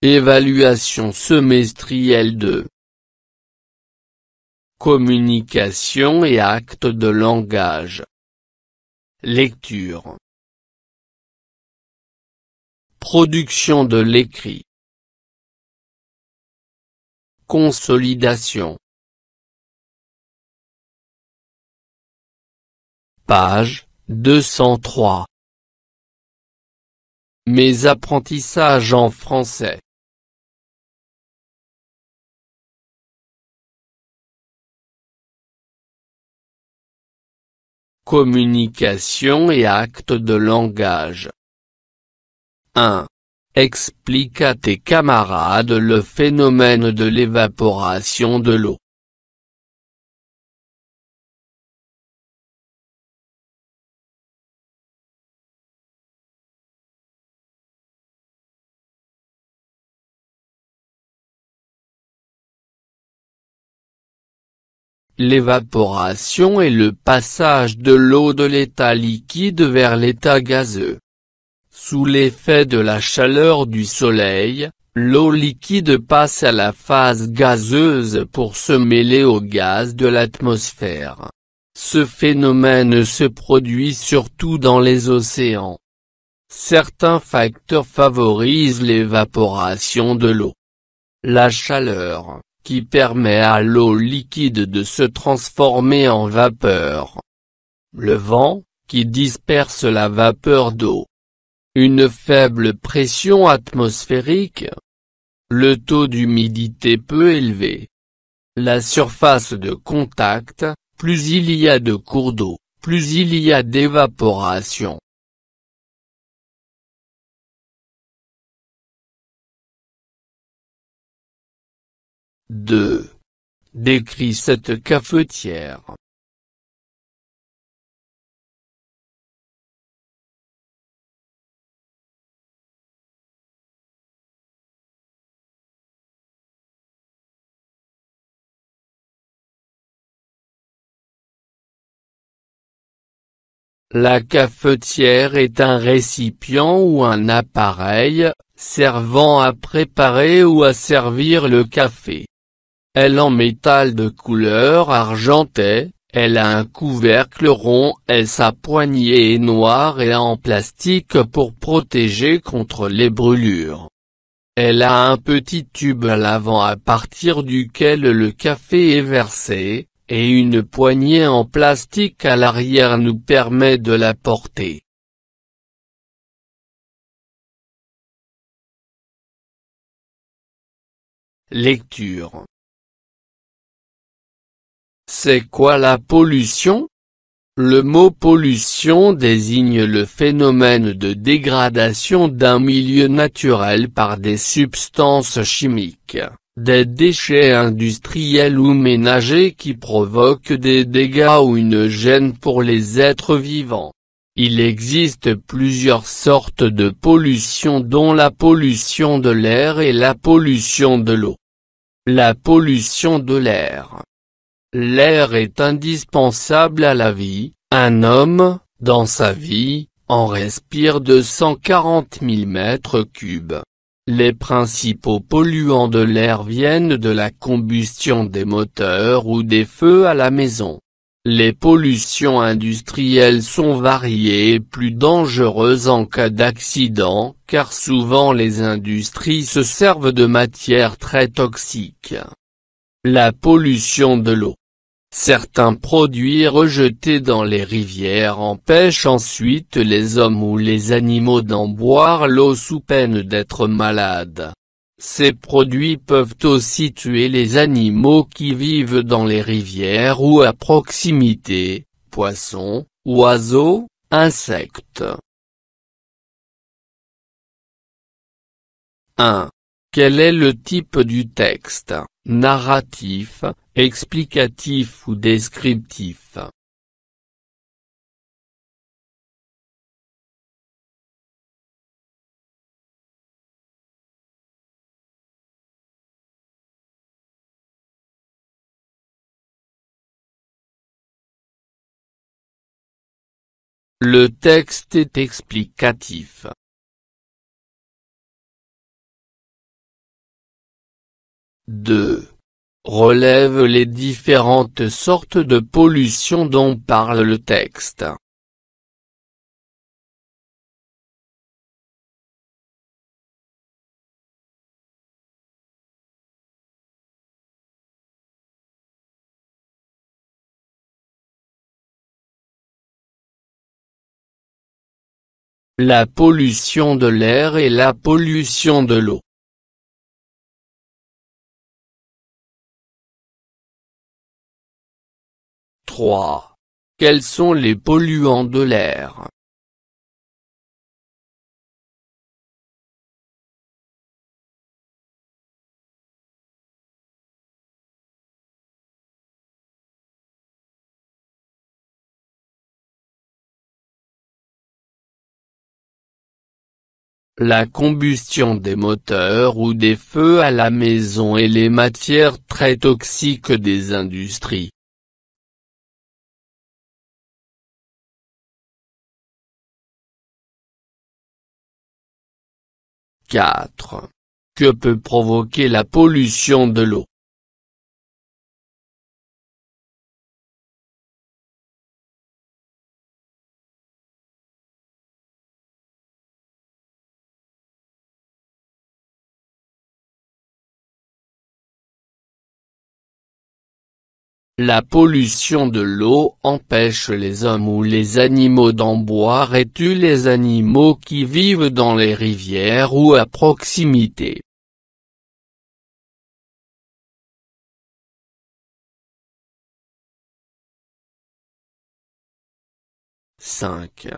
Évaluation semestrielle de communication et actes de langage. Lecture. Production de l'écrit. Consolidation. Page 203. Mes apprentissages en français. Communication et actes de langage. 1. Explique à tes camarades le phénomène de l'évaporation de l'eau. L'évaporation est le passage de l'eau de l'état liquide vers l'état gazeux. Sous l'effet de la chaleur du soleil, l'eau liquide passe à la phase gazeuse pour se mêler au gaz de l'atmosphère. Ce phénomène se produit surtout dans les océans. Certains facteurs favorisent l'évaporation de l'eau. La chaleur, qui permet à l'eau liquide de se transformer en vapeur. Le vent, qui disperse la vapeur d'eau. Une faible pression atmosphérique. Le taux d'humidité peu élevé. La surface de contact, plus il y a de cours d'eau, plus il y a d'évaporation. 2. Décris cette cafetière. La cafetière est un récipient ou un appareil, servant à préparer ou à servir le café. Elle en métal de couleur argentée, elle a un couvercle rond et sa poignée est noire et en plastique pour protéger contre les brûlures. Elle a un petit tube à l'avant à partir duquel le café est versé, et une poignée en plastique à l'arrière nous permet de la porter. Lecture. C'est quoi la pollution? Le mot pollution désigne le phénomène de dégradation d'un milieu naturel par des substances chimiques, des déchets industriels ou ménagers qui provoquent des dégâts ou une gêne pour les êtres vivants. Il existe plusieurs sortes de pollution dont la pollution de l'air et la pollution de l'eau. La pollution de l'air. L'air est indispensable à la vie. Un homme, dans sa vie, en respire 240 000 mètres cubes. Les principaux polluants de l'air viennent de la combustion des moteurs ou des feux à la maison. Les pollutions industrielles sont variées et plus dangereuses en cas d'accident, car souvent les industries se servent de matières très toxiques. La pollution de l'eau. Certains produits rejetés dans les rivières empêchent ensuite les hommes ou les animaux d'en boire l'eau sous peine d'être malades. Ces produits peuvent aussi tuer les animaux qui vivent dans les rivières ou à proximité, poissons, oiseaux, insectes. 1. Quel est le type du texte, narratif, explicatif ou descriptif? Le texte est explicatif. 2. Relève les différentes sortes de pollution dont parle le texte. La pollution de l'air et la pollution de l'eau. 3. Quels sont les polluants de l'air? La combustion des moteurs ou des feux à la maison et les matières très toxiques des industries. 4. Que peut provoquer la pollution de l'eau? La pollution de l'eau empêche les hommes ou les animaux d'en boire et tue les animaux qui vivent dans les rivières ou à proximité. 5.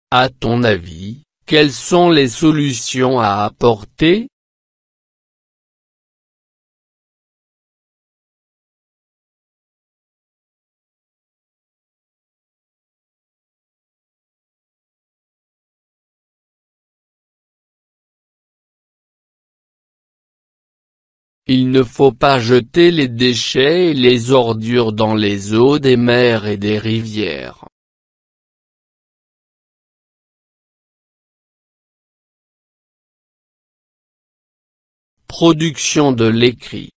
À ton avis, quelles sont les solutions à apporter? Il ne faut pas jeter les déchets et les ordures dans les eaux des mers et des rivières. Production de l'écrit.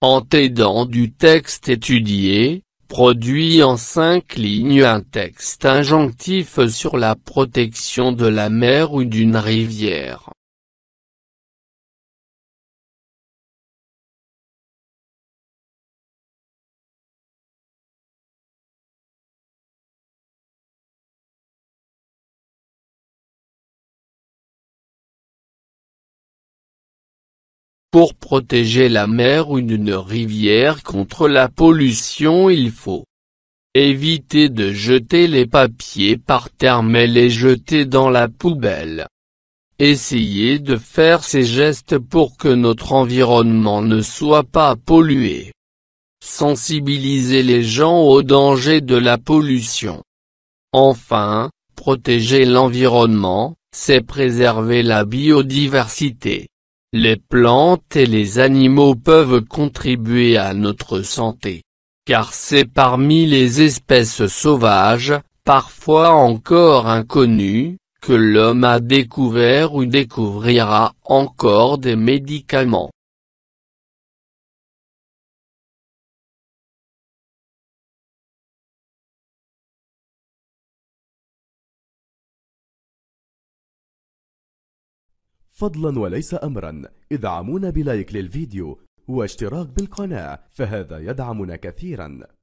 En t'aidant du texte étudié, produis en 5 lignes un texte injonctif sur la protection de la mer ou d'une rivière. Pour protéger la mer ou une rivière contre la pollution, il faut éviter de jeter les papiers par terre mais les jeter dans la poubelle. Essayez de faire ces gestes pour que notre environnement ne soit pas pollué. Sensibiliser les gens aux dangers de la pollution. Enfin, protéger l'environnement, c'est préserver la biodiversité. Les plantes et les animaux peuvent contribuer à notre santé, car c'est parmi les espèces sauvages, parfois encore inconnues, que l'homme a découvert ou découvrira encore des médicaments. فضلا وليس أمرا، ادعمونا بلايك للفيديو واشتراك بالقناة، فهذا يدعمنا كثيرا.